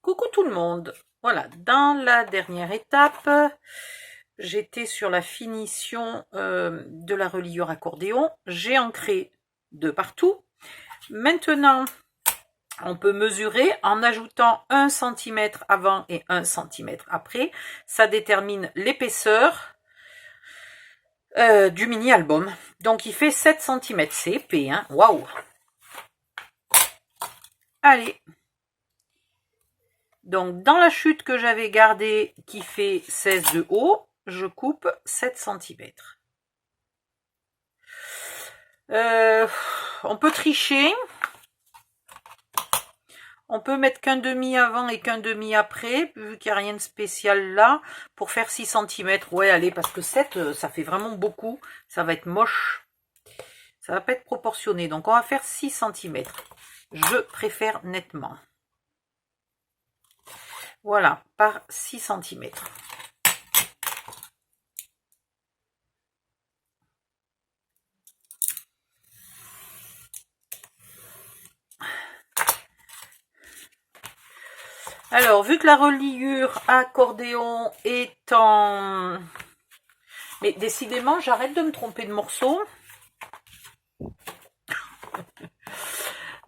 Coucou tout le monde. Voilà, dans la dernière étape, j'étais sur la finition de la reliure accordéon. J'ai ancré de partout. Maintenant, on peut mesurer en ajoutant 1 cm avant et 1 cm après. Ça détermine l'épaisseur du mini-album. Donc, il fait 7 cm. C'est épais, hein. Waouh! Allez! Donc, dans la chute que j'avais gardée, qui fait 16 de haut, je coupe 7 cm. On peut tricher. On peut mettre qu'un demi avant et qu'un demi après, vu qu'il n'y a rien de spécial là, pour faire 6 cm. Ouais, allez, parce que 7, ça fait vraiment beaucoup. Ça va être moche. Ça va pas être proportionné. Donc, on va faire 6 cm. Je préfère nettement. Voilà, par 6 cm. Alors, vu que la reliure accordéon est en... Mais décidément, j'arrête de me tromper de morceau.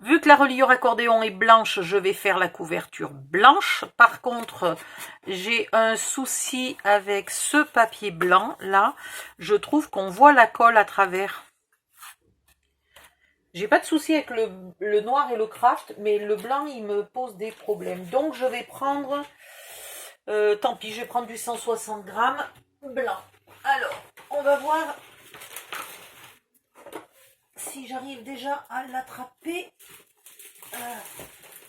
Vu que la reliure accordéon est blanche, je vais faire la couverture blanche. Par contre, j'ai un souci avec ce papier blanc, là. Je trouve qu'on voit la colle à travers. J'ai pas de souci avec le noir et le craft, mais le blanc, il me pose des problèmes. Donc, je vais prendre... tant pis, je vais prendre du 160 grammes blanc. Alors, on va voir si j'arrive déjà à l'attraper.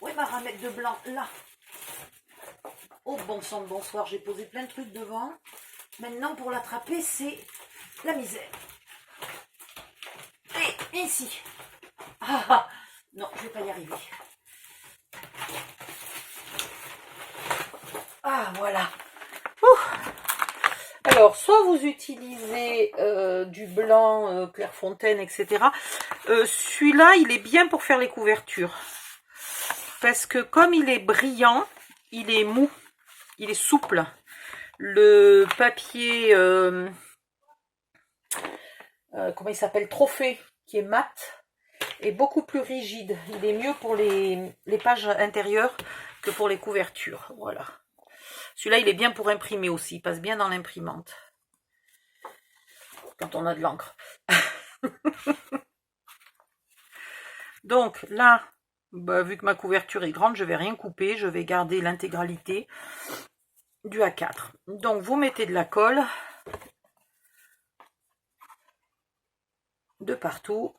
Où est ma ramette de blanc? Là. Oh, bon sang de bonsoir, j'ai posé plein de trucs devant. Maintenant, pour l'attraper, c'est la misère. Et ici. Ah, non, je vais pas y arriver. Ah, voilà. Ouh. Alors, soit vous utilisez du blanc Clairefontaine, etc. Celui-là, il est bien pour faire les couvertures. Parce que comme il est brillant, il est mou, il est souple. Le papier, comment il s'appelle, Trophée, qui est mat, est beaucoup plus rigide. Il est mieux pour les pages intérieures que pour les couvertures. Voilà. Celui-là, il est bien pour imprimer aussi. Il passe bien dans l'imprimante. Quand on a de l'encre. Donc là, bah, vu que ma couverture est grande, je ne vais rien couper. Je vais garder l'intégralité du A4. Donc vous mettez de la colle de partout.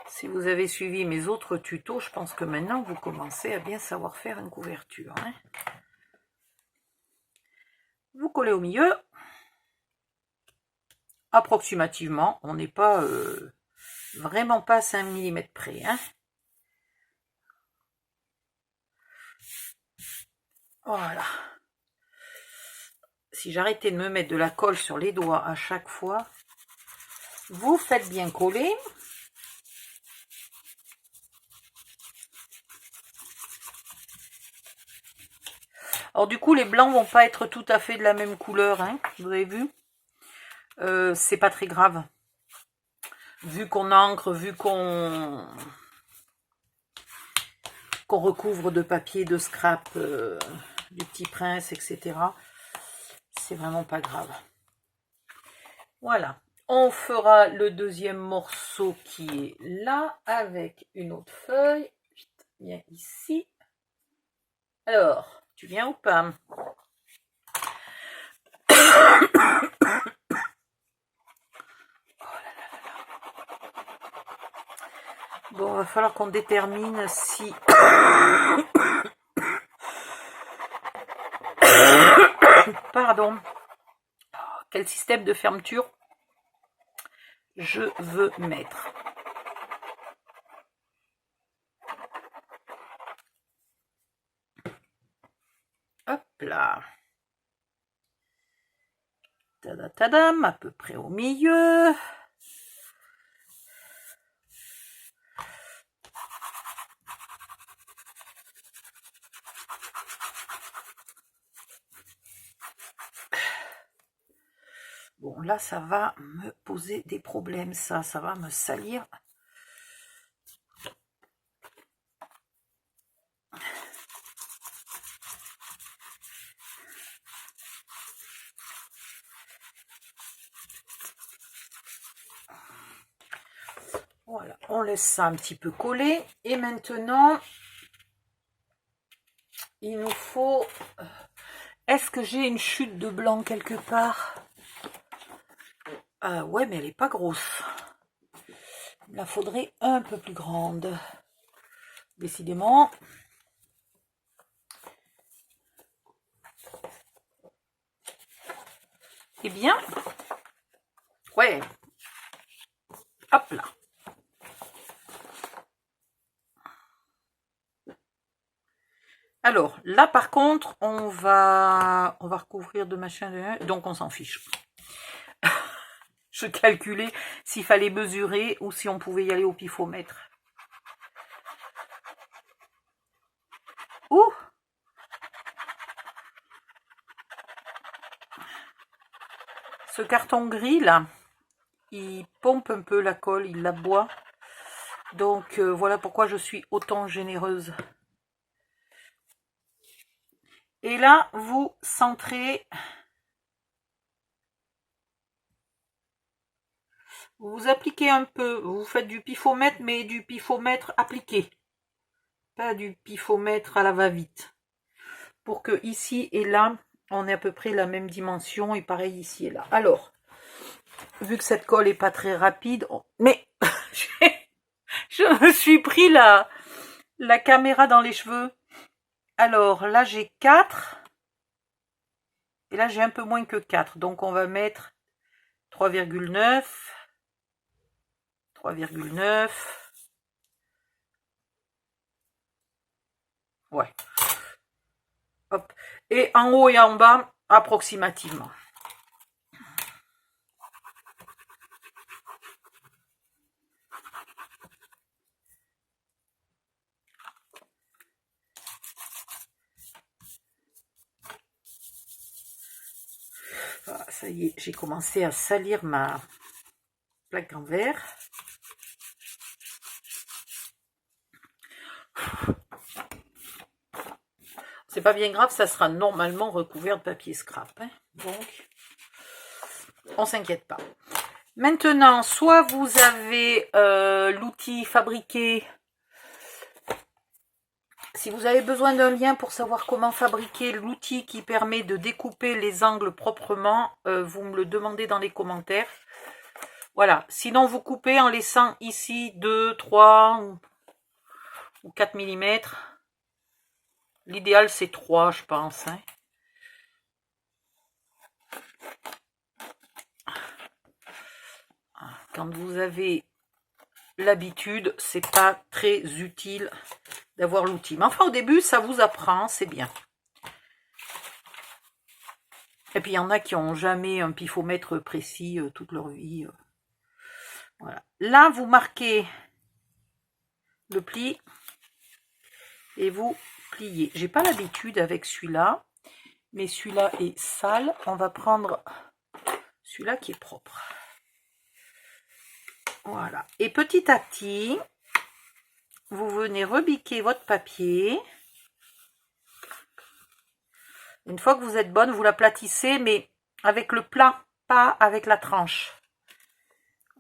Si vous avez suivi mes autres tutos, je pense que maintenant vous commencez à bien savoir faire une couverture. Hein. Vous collez au milieu. Approximativement, on n'est pas vraiment pas à 5 mm près. Hein. Voilà. Si j'arrêtais de me mettre de la colle sur les doigts à chaque fois, vous faites bien coller. Alors du coup, les blancs vont pas être tout à fait de la même couleur, hein, vous avez vu. C'est pas très grave. Vu qu'on encre, vu qu'on recouvre de papier, de scrap, du Petit Prince, etc. C'est vraiment pas grave. Voilà. On fera le deuxième morceau qui est là, avec une autre feuille. Viens ici. Alors, tu viens ou pas? Bon, va falloir qu'on détermine si... Pardon. Quel système de fermeture je veux mettre. Hop là. Tadam, à peu près au milieu. Bon, là, ça va me poser des problèmes, ça va me salir. Voilà, on laisse ça un petit peu coller. Et maintenant, il nous faut... Est-ce que j'ai une chute de blanc quelque part? Ouais, mais elle n'est pas grosse. Il la faudrait un peu plus grande. Décidément. Eh bien, ouais. Hop là. Alors, là, par contre, on va recouvrir de machin, donc on s'en fiche. Je calculais s'il fallait mesurer ou si on pouvait y aller au pifomètre. Ouh! Ce carton gris, là, il pompe un peu la colle, il la boit. Donc, voilà pourquoi je suis autant généreuse. Et là, vous centrez... Vous appliquez un peu, vous faites du pifomètre, mais du pifomètre appliqué. Pas du pifomètre à la va-vite. Pour que ici et là, on ait à peu près la même dimension, et pareil ici et là. Alors, vu que cette colle est pas très rapide, mais je me suis pris la caméra dans les cheveux. Alors, là j'ai 4. Et là j'ai un peu moins que 4. Donc on va mettre 3,9. 3,9. Ouais. Hop. Et en haut et en bas, approximativement. Ah, ça y est, j'ai commencé à salir ma plaque en verre. C'est pas bien grave, ça sera normalement recouvert de papier scrap. Hein. Donc, on s'inquiète pas. Maintenant, soit vous avez l'outil fabriqué. Si vous avez besoin d'un lien pour savoir comment fabriquer l'outil qui permet de découper les angles proprement, vous me le demandez dans les commentaires. Voilà. Sinon, vous coupez en laissant ici 2, 3 ou 4 mm. L'idéal, c'est 3, je pense. Hein. Quand vous avez l'habitude, c'est pas très utile d'avoir l'outil. Mais enfin, au début, ça vous apprend, c'est bien. Et puis, il y en a qui n'ont jamais un pifomètre précis toute leur vie. Voilà. Là, vous marquez le pli et vous pliez. J'ai pas l'habitude avec celui-là, mais celui-là est sale. On va prendre celui-là qui est propre. Voilà. Et petit à petit, vous venez rebiquer votre papier. Une fois que vous êtes bonne, vous l'aplatissez, mais avec le plat, pas avec la tranche.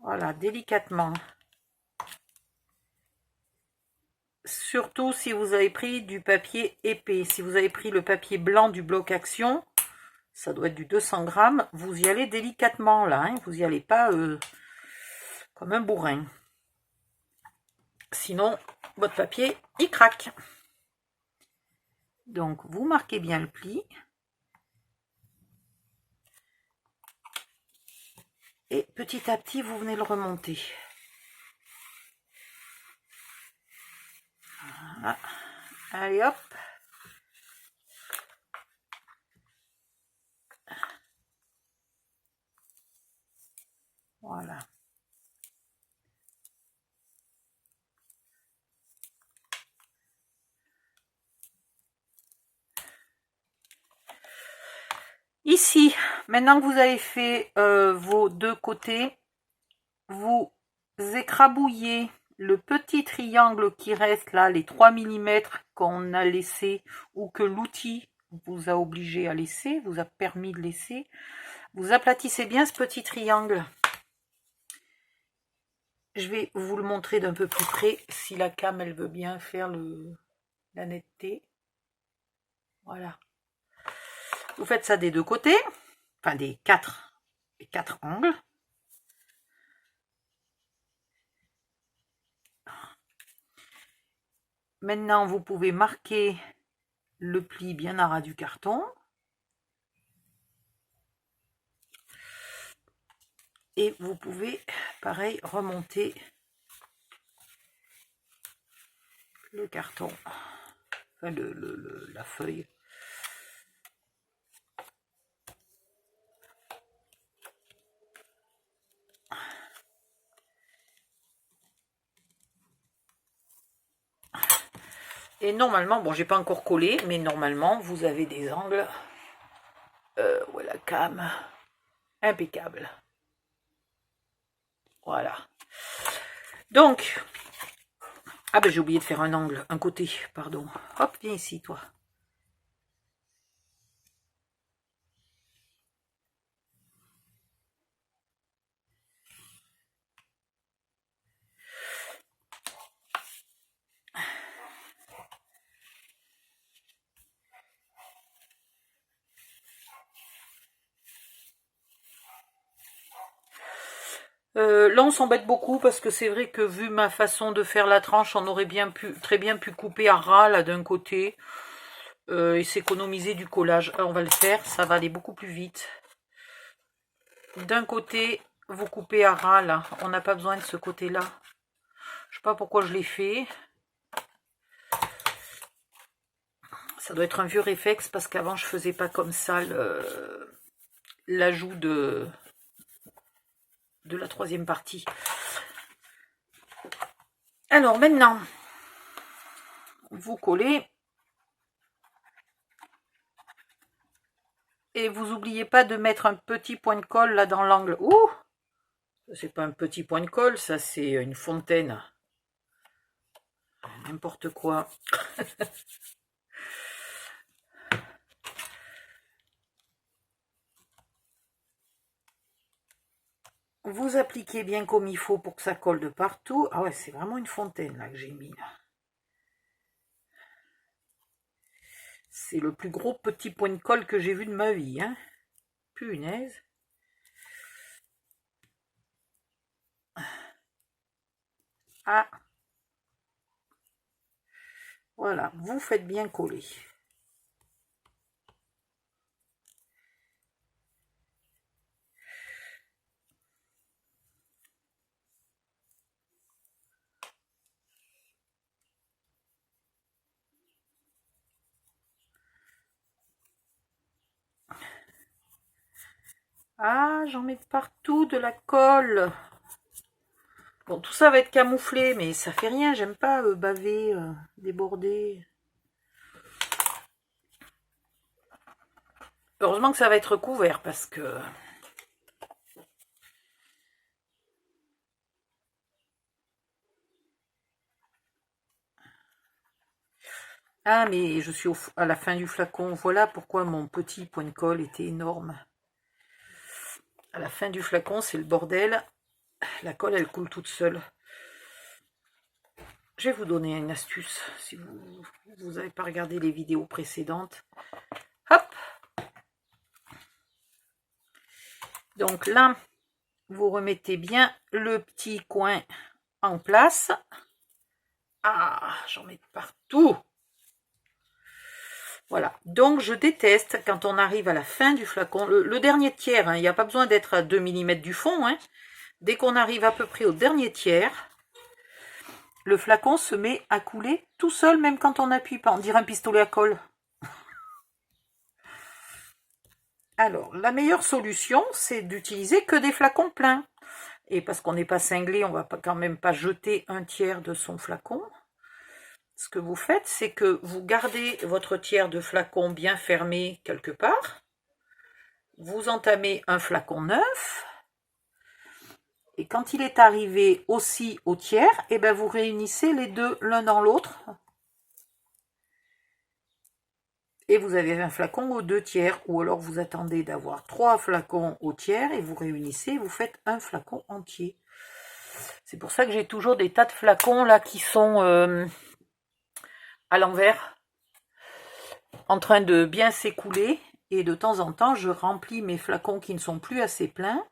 Voilà, délicatement. Surtout si vous avez pris du papier épais. Si vous avez pris le papier blanc du bloc action, ça doit être du 200 grammes, vous y allez délicatement là. Hein, vous y allez pas comme un bourrin. Sinon, votre papier, il craque. Donc, vous marquez bien le pli. Et petit à petit, vous venez le remonter. Voilà. Allez hop. Voilà. Ici, maintenant que vous avez fait vos deux côtés, vous écrabouillez le petit triangle qui reste là, les 3 mm qu'on a laissé ou que l'outil vous a obligé à laisser, vous a permis de laisser. Vous aplatissez bien ce petit triangle. Je vais vous le montrer d'un peu plus près si la cam elle veut bien faire la netteté. Voilà. Vous faites ça des deux côtés, enfin des quatre angles. Maintenant, vous pouvez marquer le pli bien à ras du carton. Et vous pouvez, pareil, remonter le carton, enfin la feuille. Et normalement, bon, j'ai pas encore collé, mais normalement, vous avez des angles, ouais, la cam, impeccable. Voilà. Donc, ah ben j'ai oublié de faire un angle, un côté, pardon. Hop, viens ici, toi. Là on s'embête beaucoup parce que c'est vrai que vu ma façon de faire la tranche, on aurait très bien pu couper à ras là d'un côté et s'économiser du collage. Alors, on va le faire, ça va aller beaucoup plus vite. D'un côté, vous coupez à ras là, on n'a pas besoin de ce côté-là. Je sais pas pourquoi je l'ai fait. Ça doit être un vieux réflexe parce qu'avant je faisais pas comme ça l'ajout de la troisième partie. Alors maintenant, vous collez et vous n'oubliez pas de mettre un petit point de colle là dans l'angle. Ouh, c'est pas un petit point de colle, ça c'est une fontaine. N'importe quoi. Vous appliquez bien comme il faut pour que ça colle de partout. Ah ouais, c'est vraiment une fontaine là que j'ai mis là. C'est le plus gros petit point de colle que j'ai vu de ma vie, hein. Punaise. Ah. Voilà, vous faites bien coller. Ah, j'en mets partout de la colle. Bon, tout ça va être camouflé, mais ça fait rien. J'aime pas baver, déborder. Heureusement que ça va être couvert parce que... Ah, mais je suis à la fin du flacon. Voilà pourquoi mon petit point de colle était énorme. À la fin du flacon, c'est le bordel. La colle, elle coule toute seule. Je vais vous donner une astuce si vous n'avez pas regardé les vidéos précédentes. Hop! Donc là, vous remettez bien le petit coin en place. Ah, j'en mets partout. Voilà, donc je déteste quand on arrive à la fin du flacon, le dernier tiers, hein, il n'y a pas besoin d'être à 2 mm du fond, hein. Dès qu'on arrive à peu près au dernier tiers, le flacon se met à couler tout seul, même quand on n'appuie pas, on dirait un pistolet à colle. Alors, la meilleure solution, c'est d'utiliser que des flacons pleins. Et parce qu'on n'est pas cinglé, on va quand même pas jeter un tiers de son flacon. Ce que vous faites, c'est que vous gardez votre tiers de flacon bien fermé quelque part. Vous entamez un flacon neuf. Et quand il est arrivé aussi au tiers, et ben vous réunissez les deux l'un dans l'autre. Et vous avez un flacon aux 2 tiers, ou alors vous attendez d'avoir 3 flacons au tiers et vous réunissez, vous faites un flacon entier. C'est pour ça que j'ai toujours des tas de flacons là qui sont à l'envers, en train de bien s'écouler, et de temps en temps je remplis mes flacons qui ne sont plus assez pleins.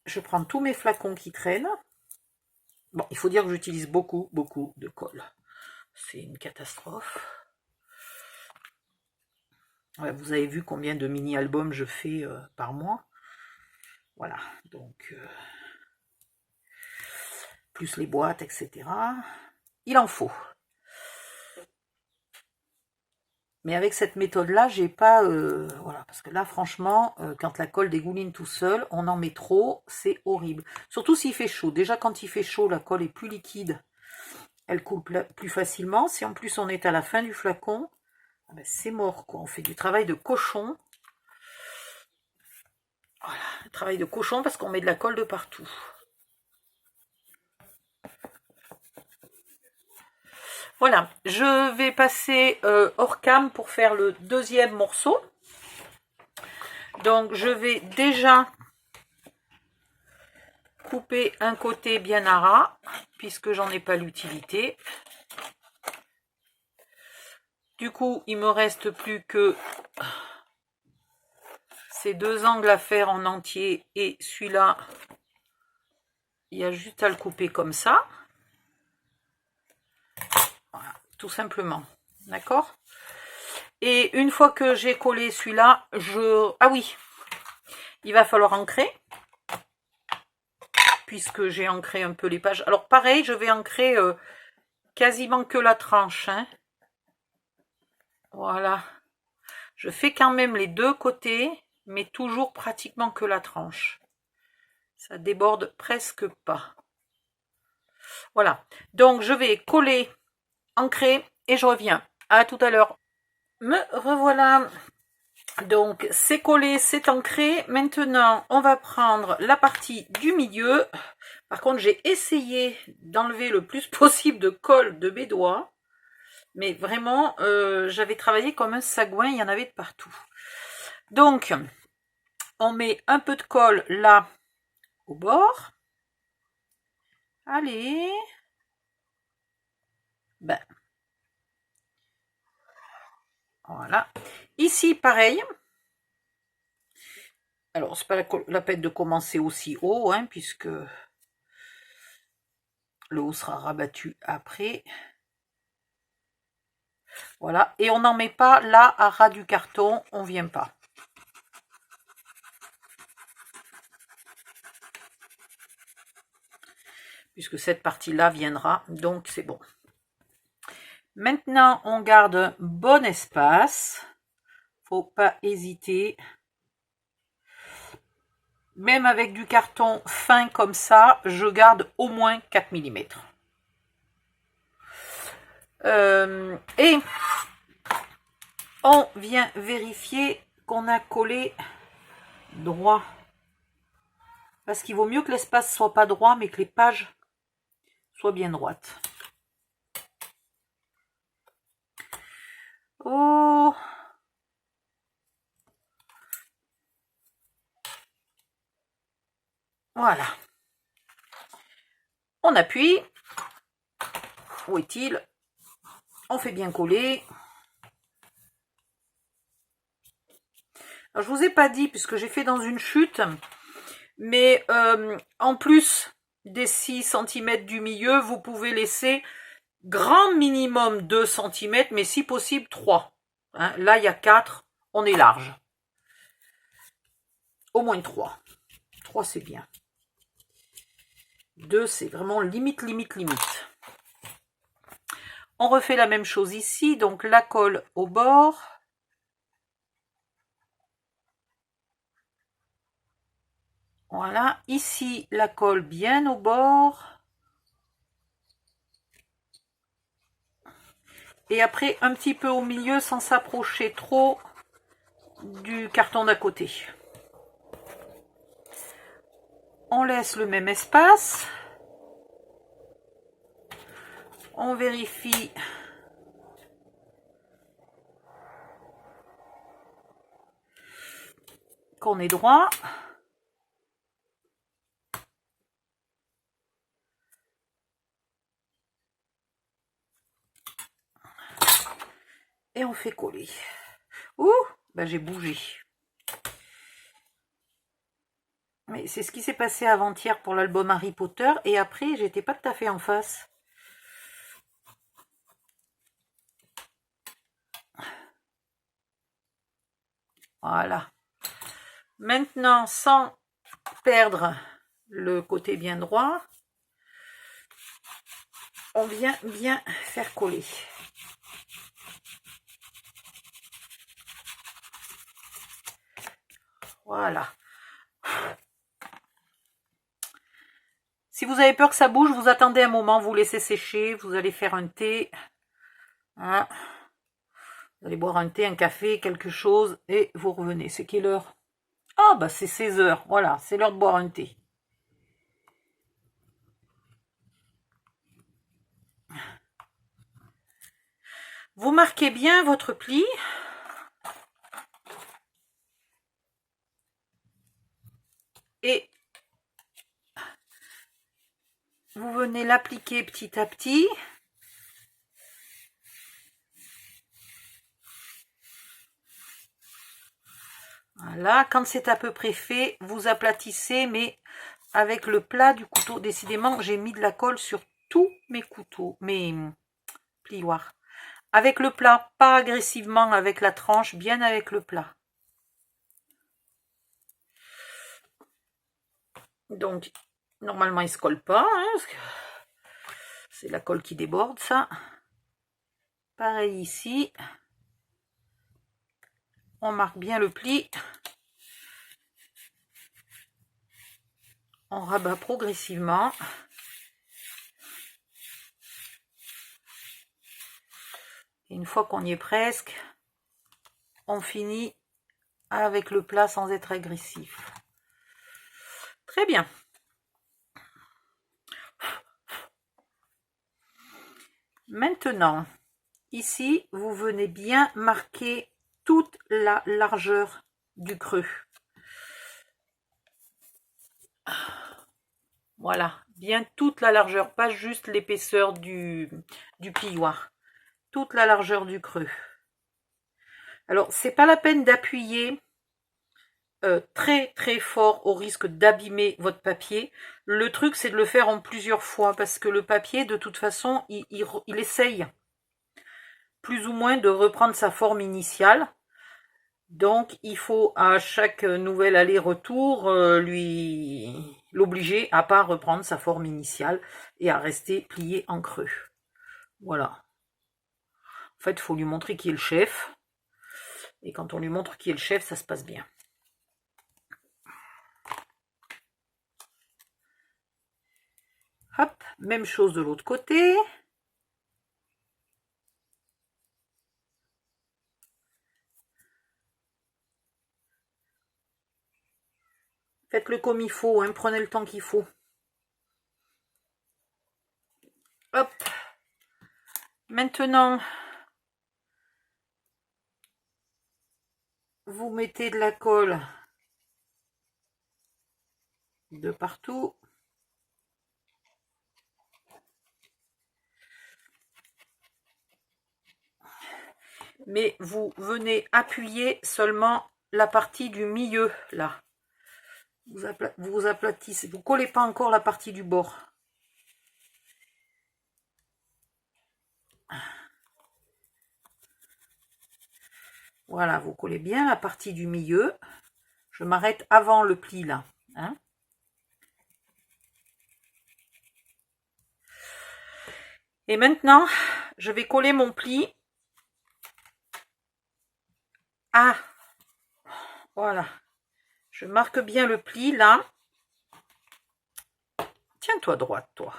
Je prends tous mes flacons qui traînent. Bon, il faut dire que j'utilise beaucoup de colle. C'est une catastrophe. Ouais, vous avez vu combien de mini-albums je fais par mois. Voilà, donc plus les boîtes, etc. Il en faut. Mais avec cette méthode-là, j'ai pas... voilà, parce que là, franchement, quand la colle dégouline tout seul, on en met trop, c'est horrible. Surtout s'il fait chaud. Déjà, quand il fait chaud, la colle est plus liquide. Elle coule plus facilement. Si en plus on est à la fin du flacon, ben c'est mort, quoi. On fait du travail de cochon. Voilà, travail de cochon parce qu'on met de la colle de partout. Voilà, je vais passer hors cam pour faire le deuxième morceau. Donc je vais déjà couper un côté bien à ras, puisque j'en ai pas l'utilité. Du coup, il me reste plus que ces 2 angles à faire en entier, et celui-là, il y a juste à le couper comme ça. Voilà, tout simplement. D'accord? Et une fois que j'ai collé celui-là, ah oui, il va falloir ancrer, puisque j'ai ancré un peu les pages. Alors pareil, je vais ancrer quasiment que la tranche. Hein. Voilà. Je fais quand même les 2 côtés, mais toujours pratiquement que la tranche. Ça déborde presque pas. Voilà. Donc je vais coller, ancrer, et je reviens. À tout à l'heure. Me revoilà. Donc c'est collé, c'est ancré. Maintenant, on va prendre la partie du milieu. Par contre, j'ai essayé d'enlever le plus possible de colle de mes doigts. Mais vraiment, j'avais travaillé comme un sagouin, il y en avait de partout. Donc, on met un peu de colle là, au bord. Allez. Ben. Voilà. Ici, pareil. Alors, c'est pas la peine de commencer aussi haut, hein, puisque le haut sera rabattu après. Voilà. Et on n'en met pas là à ras du carton, on vient pas. Puisque cette partie-là viendra, donc c'est bon. Maintenant, on garde un bon espace. Faut pas hésiter. Même avec du carton fin comme ça, je garde au moins 4 mm. Et on vient vérifier qu'on a collé droit. Parce qu'il vaut mieux que l'espace soit pas droit, mais que les pages soient bien droites. Oh! Voilà. On appuie. Où est-il? On fait bien coller. Alors, je vous ai pas dit, puisque j'ai fait dans une chute, mais en plus des 6 cm du milieu, vous pouvez laisser grand minimum 2 cm, mais si possible 3. Hein, là, il y a 4, on est large. Au moins 3. 3, c'est bien. 2, c'est vraiment limite. On refait la même chose ici, donc la colle au bord. Voilà, ici la colle bien au bord. Et après un petit peu au milieu sans s'approcher trop du carton d'à côté. On laisse le même espace. On vérifie qu'on est droit. Et on fait coller. Ouh, ben j'ai bougé. Mais c'est ce qui s'est passé avant-hier pour l'album Harry Potter. Et après, j'étais pas tout à fait en face. Voilà. Maintenant, sans perdre le côté bien droit, on vient bien faire coller. Voilà. Si vous avez peur que ça bouge, vous attendez un moment, vous laissez sécher, vous allez faire un thé. Voilà. Vous allez boire un thé, un café, quelque chose, et vous revenez. C'est quelle heure? Ah, bah c'est 16 heures. Voilà, c'est l'heure de boire un thé. Vous marquez bien votre pli. Et vous venez l'appliquer petit à petit. Voilà, quand c'est à peu près fait, vous aplatissez, mais avec le plat du couteau. Décidément, j'ai mis de la colle sur tous mes couteaux, mes plioirs. Avec le plat, pas agressivement avec la tranche, bien avec le plat. Donc, normalement, il ne se colle pas, hein, parce que c'est la colle qui déborde, ça. Pareil ici. On marque bien le pli. On rabat progressivement. Et une fois qu'on y est presque, on finit avec le plat sans être agressif. Très bien. Maintenant, ici, vous venez bien marquer toute la largeur du creux. Voilà, bien toute la largeur, pas juste l'épaisseur du plioir. Toute la largeur du creux. Alors, c'est pas la peine d'appuyer très très fort au risque d'abîmer votre papier. Le truc, c'est de le faire en plusieurs fois parce que le papier, de toute façon, il essaye plus ou moins de reprendre sa forme initiale. Donc, il faut à chaque nouvel aller-retour l'obliger à pas reprendre sa forme initiale et à rester plié en creux. Voilà. En fait, il faut lui montrer qui est le chef. Et quand on lui montre qui est le chef, ça se passe bien. Hop, même chose de l'autre côté. Faites-le comme il faut, hein, prenez le temps qu'il faut. Hop. Maintenant, vous mettez de la colle de partout. Mais vous venez appuyer seulement la partie du milieu, là. Vous aplatissez, vous collez pas encore la partie du bord. Voilà, vous collez bien la partie du milieu. Je m'arrête avant le pli, là. Hein. Et maintenant, je vais coller mon pli. Ah, voilà. Je marque bien le pli, là. Tiens-toi droite, toi.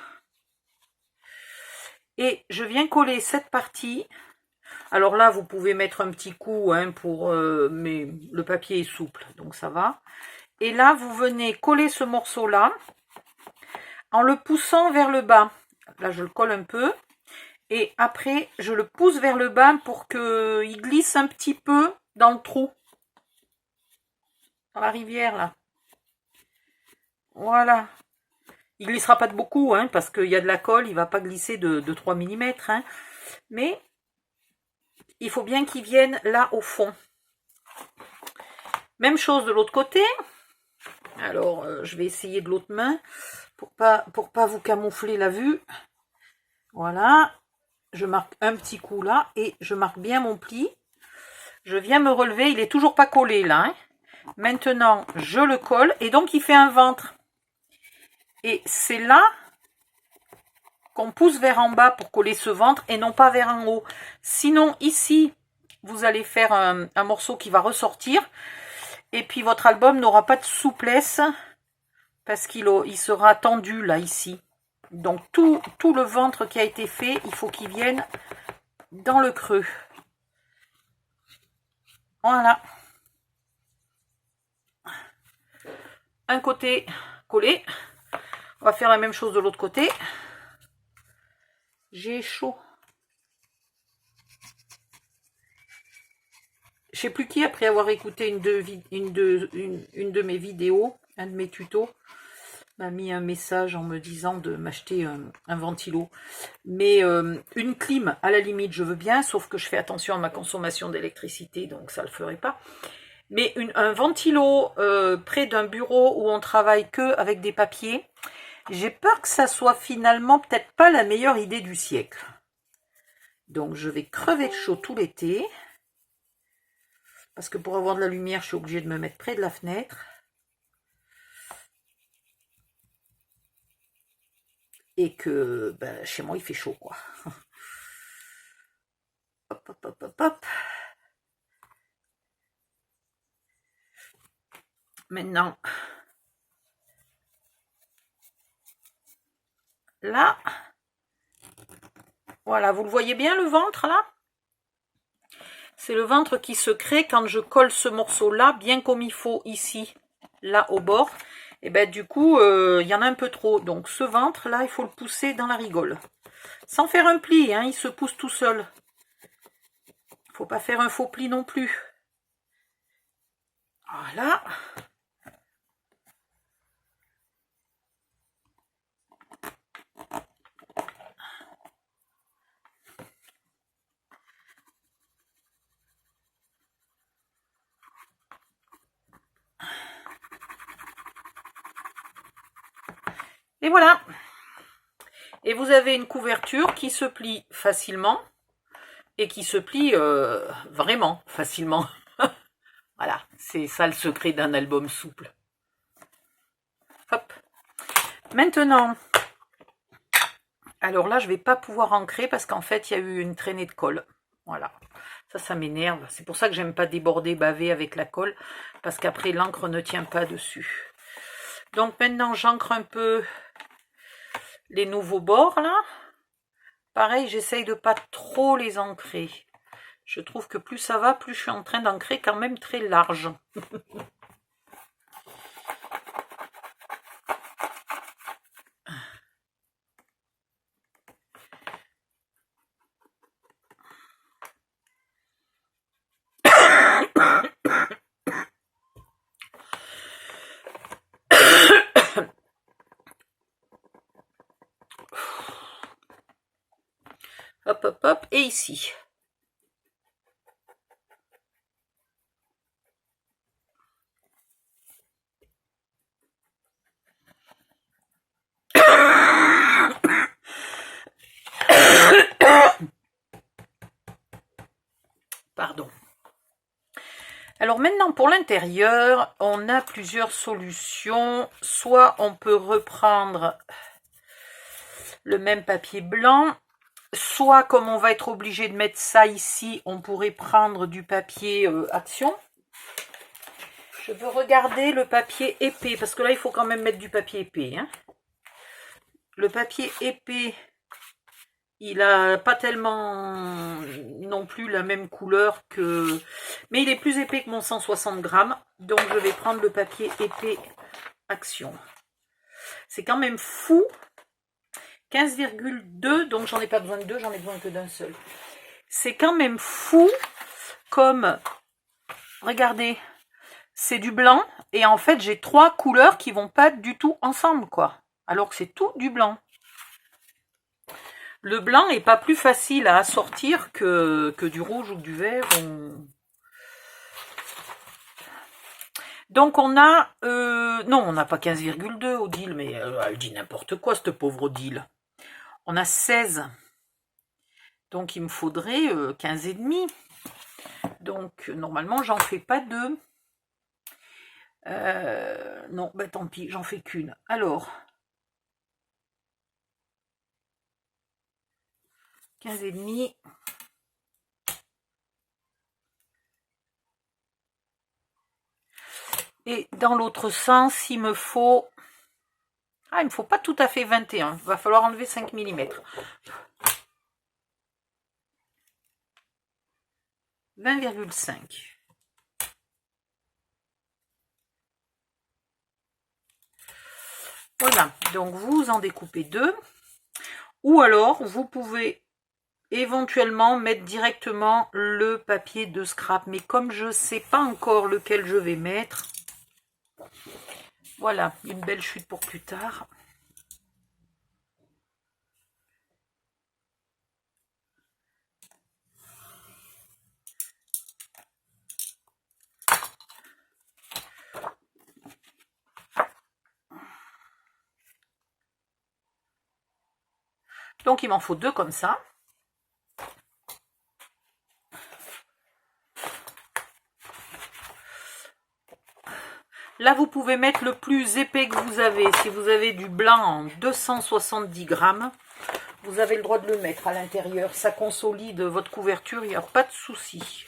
Et je viens coller cette partie. Alors là, vous pouvez mettre un petit coup, hein, mais le papier est souple, donc ça va. Et là, vous venez coller ce morceau-là en le poussant vers le bas. Là, je le colle un peu. Et après, je le pousse vers le bas pour qu'il glisse un petit peu dans le trou. Dans la rivière, là. Voilà. Il glissera pas de beaucoup, hein, parce qu'il y a de la colle, il va pas glisser de 3 mm. Hein. Mais il faut bien qu'il vienne là au fond. Même chose de l'autre côté. Alors, je vais essayer de l'autre main pour pas vous camoufler la vue. Voilà. Je marque un petit coup là et je marque bien mon pli. Je viens me relever. Il est toujours pas collé là. Hein. Maintenant, je le colle et donc il fait un ventre. Et c'est là qu'on pousse vers en bas pour coller ce ventre et non pas vers en haut. Sinon, ici, vous allez faire un morceau qui va ressortir. Et puis, votre album n'aura pas de souplesse parce qu'il sera tendu là, ici. Donc, tout le ventre qui a été fait, il faut qu'il vienne dans le creux. Voilà. Un côté collé. On va faire la même chose de l'autre côté. J'ai chaud. Je sais plus qui, après avoir écouté une de mes vidéos, un de mes tutos, m'a mis un message en me disant de m'acheter un ventilo. Mais une clim, à la limite, je veux bien, sauf que je fais attention à ma consommation d'électricité, donc ça ne le ferait pas. Mais un ventilo près d'un bureau où on travaille que avec des papiers, j'ai peur que ça soit finalement peut-être pas la meilleure idée du siècle. Donc je vais crever de chaud tout l'été. Parce que pour avoir de la lumière, je suis obligée de me mettre près de la fenêtre. Et que ben, chez moi, il fait chaud, quoi. Hop, hop, hop, hop, hop. Maintenant, là, voilà, vous le voyez bien, le ventre, là? C'est le ventre qui se crée quand je colle ce morceau-là, bien comme il faut ici, là, au bord. Et ben du coup, il y en a un peu trop. Donc ce ventre-là, il faut le pousser dans la rigole. Sans faire un pli, hein, il se pousse tout seul. Faut pas faire un faux pli non plus. Voilà. Et voilà. Et vous avez une couverture qui se plie facilement et qui se plie vraiment facilement. Voilà, c'est ça le secret d'un album souple. Hop. Maintenant, alors là, je ne vais pas pouvoir ancrer parce qu'en fait, il y a eu une traînée de colle. Voilà, ça m'énerve. C'est pour ça que j'aime pas déborder, baver avec la colle, parce qu'après, l'encre ne tient pas dessus. Donc maintenant, j'ancre un peu les nouveaux bords, là. Pareil, j'essaye de pas trop les ancrer. Je trouve que plus ça va, plus je suis en train d'ancrer quand même très large. Hop, hop, hop, et ici. Pardon. Alors maintenant, pour l'intérieur, on a plusieurs solutions. Soit on peut reprendre le même papier blanc, soit comme on va être obligé de mettre ça ici, on pourrait prendre du papier Action. Je veux regarder le papier épais, parce que là, il faut quand même mettre du papier épais. Hein. le papier épais, il a pas tellement non plus la même couleur que... Mais il est plus épais que mon 160 grammes. Donc je vais prendre le papier épais Action. C'est quand même fou. 15,2, donc j'en ai pas besoin de deux, j'en ai besoin que d'un seul. C'est quand même fou comme... Regardez, c'est du blanc. Et en fait, j'ai 3 couleurs qui vont pas du tout ensemble, quoi. Alors que c'est tout du blanc. Le blanc est pas plus facile à assortir que du rouge ou du vert. Donc on a... non, on n'a pas 15,2 Odile, mais elle dit n'importe quoi, cette pauvre Odile. On a 16. Donc il me faudrait 15,5. Donc normalement, j'en fais pas deux. Non, bah tant pis, j'en fais qu'une. Alors... 15,5. Et dans l'autre sens, il me faut... Ah, il me faut pas tout à fait 21. Il va falloir enlever 5 mm. 20,5. Voilà, donc vous en découpez 2. Ou alors, vous pouvez éventuellement mettre directement le papier de scrap. Mais comme je ne sais pas encore lequel je vais mettre, voilà, une belle chute pour plus tard. Donc il m'en faut 2 comme ça. Là, vous pouvez mettre le plus épais que vous avez. Si vous avez du blanc en 270 grammes, vous avez le droit de le mettre à l'intérieur. Ça consolide votre couverture, il n'y a pas de souci.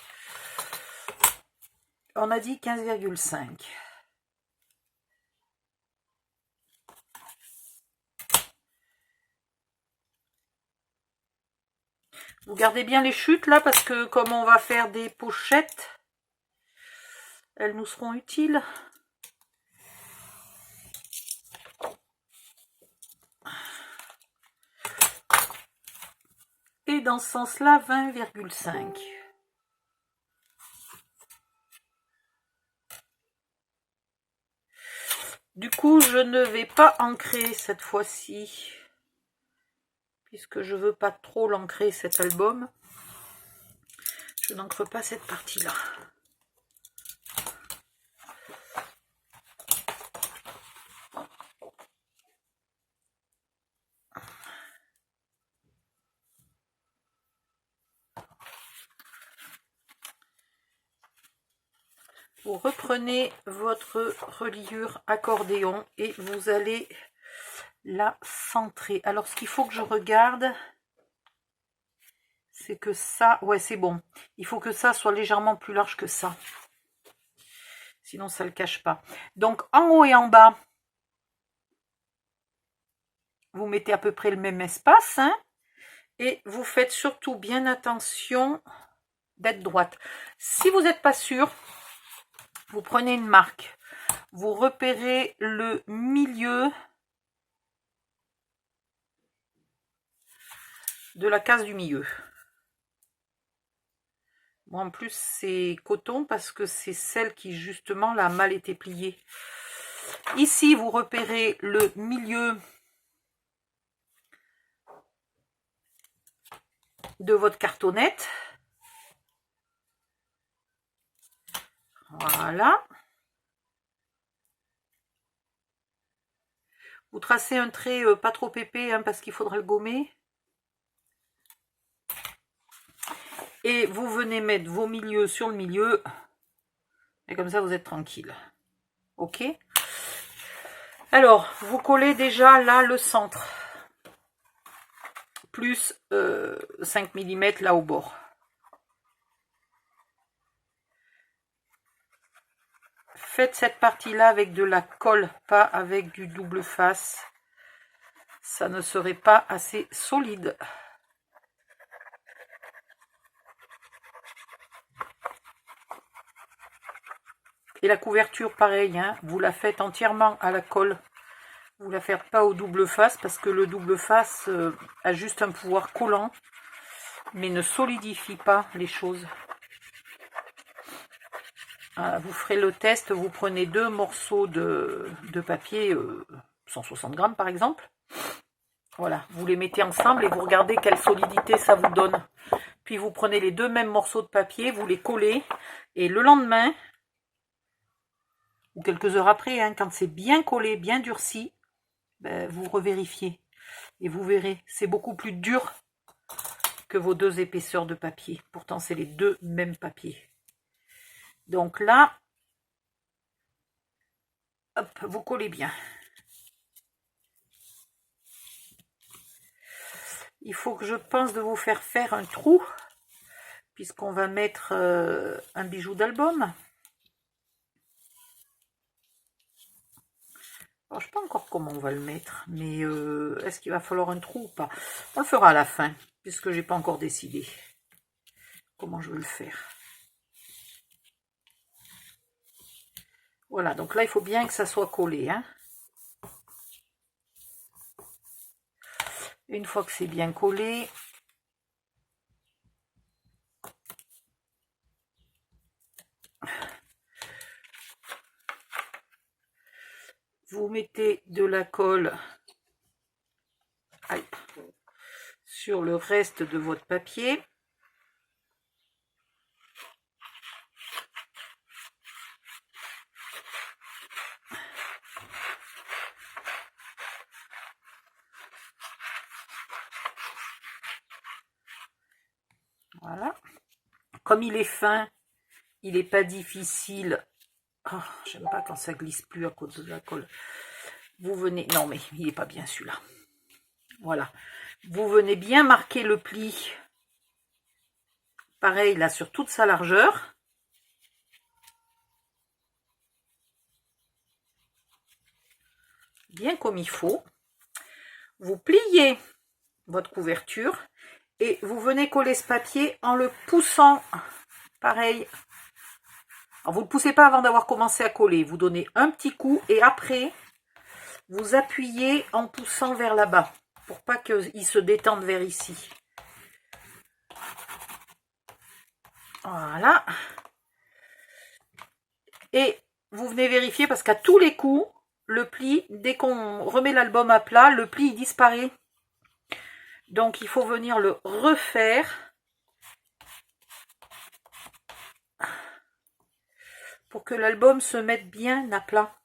On a dit 15,5. Vous gardez bien les chutes là, parce que comme on va faire des pochettes, elles nous seront utiles. Et dans ce sens-là, 20,5. Du coup, je ne vais pas ancrer cette fois-ci, puisque je veux pas trop l'ancrer cet album. Je n'ancre pas cette partie-là. Vous reprenez votre reliure accordéon et vous allez la centrer. Alors, ce qu'il faut que je regarde, c'est que ça... Ouais, c'est bon. Il faut que ça soit légèrement plus large que ça. Sinon, ça ne le cache pas. Donc, en haut et en bas, vous mettez à peu près le même espace. Hein, et vous faites surtout bien attention d'être droite. Si vous n'êtes pas sûr, vous prenez une marque. Vous repérez le milieu de la case du milieu. Moi, en plus, c'est coton parce que c'est celle qui, justement, l'a mal été pliée. Ici, vous repérez le milieu de votre cartonnette. Voilà. Vous tracez un trait pas trop épais hein, parce qu'il faudra le gommer. Et vous venez mettre vos milieux sur le milieu. Et comme ça, vous êtes tranquille. Ok. Alors, vous collez déjà là le centre. Plus 5 mm là au bord. Faites cette partie-là avec de la colle, pas avec du double face. ça ne serait pas assez solide. Et la couverture, pareil, hein, vous la faites entièrement à la colle. Vous la faites pas au double face parce que le double face a juste un pouvoir collant, mais ne solidifie pas les choses. Vous ferez le test, vous prenez 2 morceaux de papier, 160 grammes par exemple. Voilà, vous les mettez ensemble et vous regardez quelle solidité ça vous donne. Puis vous prenez les 2 mêmes morceaux de papier, vous les collez, et le lendemain, ou quelques heures après, hein, quand c'est bien collé, bien durci, ben, vous revérifiez. Et vous verrez, c'est beaucoup plus dur que vos 2 épaisseurs de papier. Pourtant, c'est les 2 mêmes papiers. Donc là, hop, vous collez bien. Il faut que je pense de vous faire un trou, puisqu'on va mettre un bijou d'album. Alors, je ne sais pas encore comment on va le mettre, mais est-ce qu'il va falloir un trou ou pas? On le fera à la fin, puisque j'ai pas encore décidé comment je veux le faire. Voilà, donc là, il faut bien que ça soit collé, hein. Une fois que c'est bien collé, vous mettez de la colle sur le reste de votre papier. Voilà. Comme il est fin, il n'est pas difficile. Oh, j'aime pas quand ça glisse plus à cause de la colle. Vous venez... Non, mais il n'est pas bien celui-là. Voilà. Vous venez bien marquer le pli. Pareil, là, sur toute sa largeur. Bien comme il faut. Vous pliez votre couverture. Et vous venez coller ce papier en le poussant. Pareil. Alors, vous ne le poussez pas avant d'avoir commencé à coller. Vous donnez un petit coup et après, vous appuyez en poussant vers là-bas pour pas qu'il se détende vers ici. Voilà. Et vous venez vérifier parce qu'à tous les coups, le pli, dès qu'on remet l'album à plat, le pli il disparaît. Donc il faut venir le refaire pour que l'album se mette bien à plat.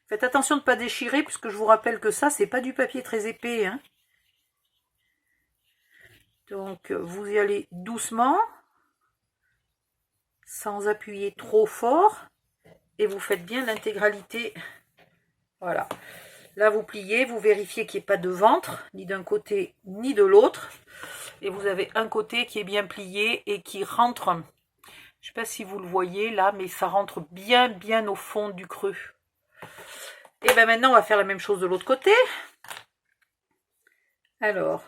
Faites attention de ne pas déchirer, puisque je vous rappelle que ça, c'est pas du papier très épais, hein. Donc, vous y allez doucement, sans appuyer trop fort, et vous faites bien l'intégralité. Voilà. Là, vous pliez, vous vérifiez qu'il n'y ait pas de ventre, ni d'un côté, ni de l'autre. Et vous avez un côté qui est bien plié et qui rentre, je ne sais pas si vous le voyez là, mais ça rentre bien, bien au fond du creux. Et bien maintenant, on va faire la même chose de l'autre côté. Alors,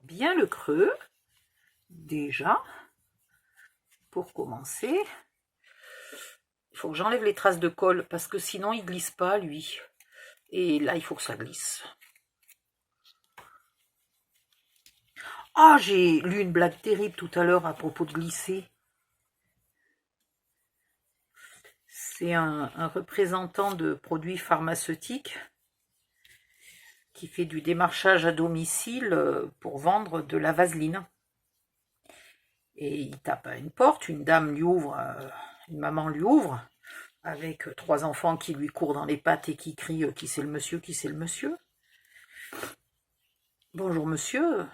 bien le creux, déjà, pour commencer. Il faut que j'enlève les traces de colle, parce que sinon il glisse pas, lui. Et là, il faut que ça glisse. Ah, j'ai lu une blague terrible tout à l'heure à propos de glisser. C'est un représentant de produits pharmaceutiques qui fait du démarchage à domicile pour vendre de la vaseline. Et il tape à une porte, une dame lui ouvre, une maman lui ouvre. avec 3 enfants qui lui courent dans les pattes et qui crient qui c'est le monsieur, qui c'est le monsieur. Bonjour monsieur.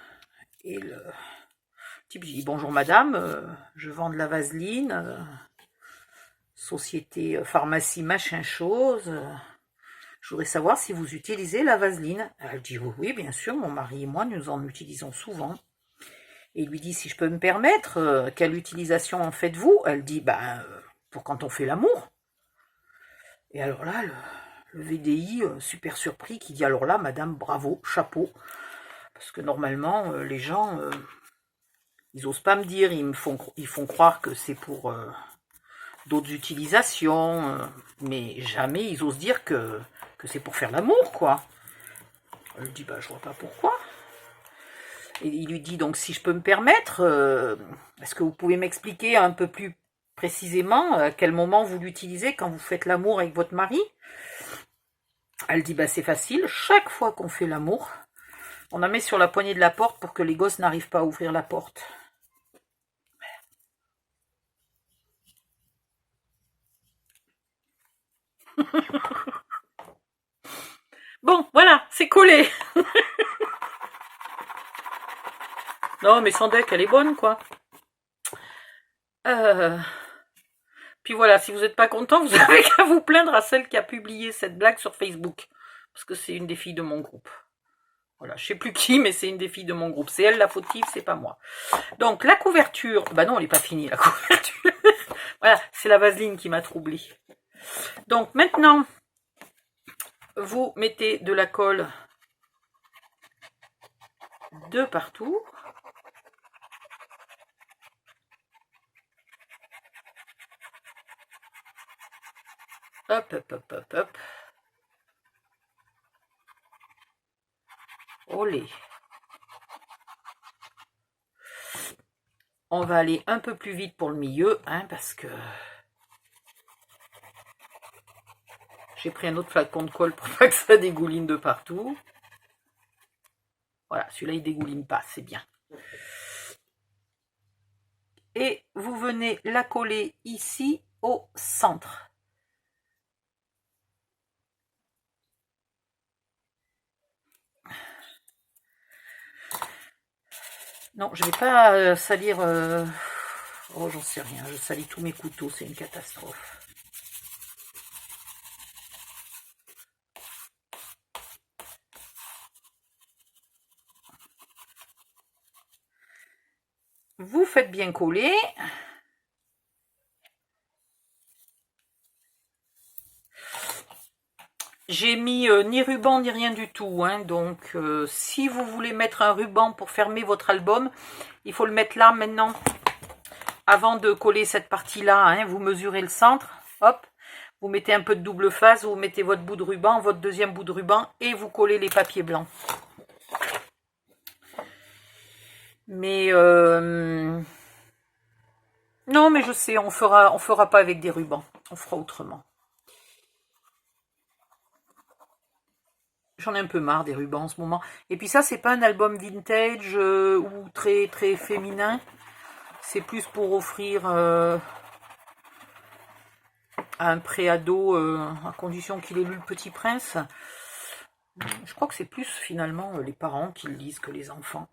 Et le type dit bonjour madame, je vends de la vaseline, société pharmacie machin chose. Je voudrais savoir si vous utilisez la vaseline. Elle dit oui, bien sûr, mon mari et moi nous en utilisons souvent. Et il lui dit si je peux me permettre, quelle utilisation en faites-vous? Elle dit pour quand on fait l'amour. Et alors là, le VDI, super surpris, qui dit alors là, madame, bravo, chapeau. Parce que normalement, les gens, ils osent pas me dire, ils font croire que c'est pour d'autres utilisations, mais jamais ils osent dire que c'est pour faire l'amour, quoi. Elle dit, je vois pas pourquoi. Et il lui dit, donc si je peux me permettre, est-ce que vous pouvez m'expliquer un peu plus précisément à quel moment vous l'utilisez quand vous faites l'amour avec votre mari? Elle dit, c'est facile, chaque fois qu'on fait l'amour, on la met sur la poignée de la porte pour que les gosses n'arrivent pas à ouvrir la porte. Bon, voilà, c'est collé. Non, mais sans deck, elle est bonne, quoi. Puis voilà, si vous n'êtes pas content, vous avez qu'à vous plaindre à celle qui a publié cette blague sur Facebook. Parce que c'est une des filles de mon groupe. Voilà, je sais plus qui, mais c'est une des filles de mon groupe. C'est elle la fautive, c'est pas moi. Donc, la couverture... non, elle n'est pas finie, la couverture. Voilà, c'est la vaseline qui m'a troublée. Donc, maintenant, vous mettez de la colle de partout. Hop, hop, hop, hop, hop. Olé. On va aller un peu plus vite pour le milieu, parce que j'ai pris un autre flacon de colle pour pas que ça dégouline de partout. Voilà, celui-là il dégouline pas, c'est bien. Et vous venez la coller ici au centre. Non, je ne vais pas salir... Oh, j'en sais rien, je salis tous mes couteaux, c'est une catastrophe. Vous faites bien coller. J'ai mis ni ruban ni rien du tout, donc si vous voulez mettre un ruban pour fermer votre album, il faut le mettre là maintenant. Avant de coller cette partie-là, vous mesurez le centre, hop, vous mettez un peu de double face, vous mettez votre bout de ruban, votre deuxième bout de ruban, et vous collez les papiers blancs. Mais non, mais je sais, on fera pas avec des rubans, on fera autrement. J'en ai un peu marre des rubans en ce moment. Et puis ça, c'est pas un album vintage ou très très féminin. C'est plus pour offrir à un préado, à condition qu'il ait lu Le Petit Prince. Je crois que c'est plus finalement les parents qui le lisent que les enfants.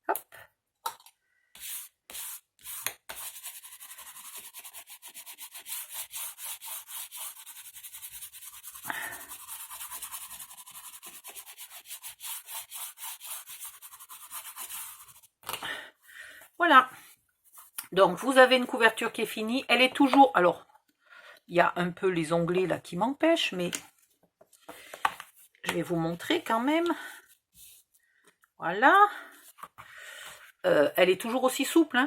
Hop. Voilà. Donc, vous avez une couverture qui est finie. Elle est toujours... Alors, il y a un peu les onglets là qui m'empêchent, mais je vais vous montrer quand même. Voilà. Elle est toujours aussi souple.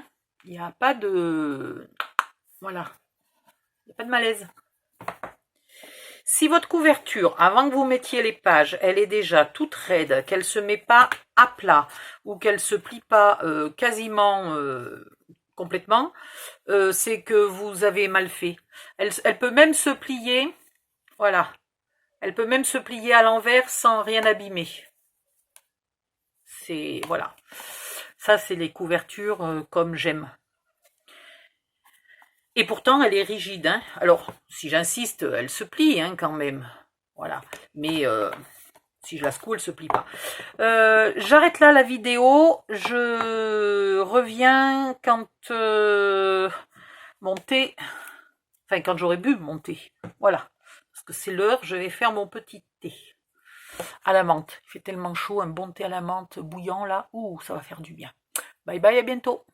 Il n'y a pas de... Voilà. Il n'y a pas de malaise. Si votre couverture, avant que vous mettiez les pages, elle est déjà toute raide, qu'elle ne se met pas à plat ou qu'elle ne se plie pas quasiment complètement, c'est que vous avez mal fait. Elle peut même se plier, voilà. Elle peut même se plier à l'envers sans rien abîmer. C'est, voilà. Ça, c'est les couvertures comme j'aime. Et pourtant, elle est rigide. Hein. Alors, si j'insiste, elle se plie hein, quand même. Voilà. Mais si je la secoue, elle se plie pas. J'arrête là la vidéo. Je reviens quand mon thé... Enfin, quand j'aurai bu mon thé. Voilà. Parce que c'est l'heure, je vais faire mon petit thé. À la menthe. Il fait tellement chaud, un bon thé à la menthe bouillant là. Ouh, ça va faire du bien. Bye bye, à bientôt.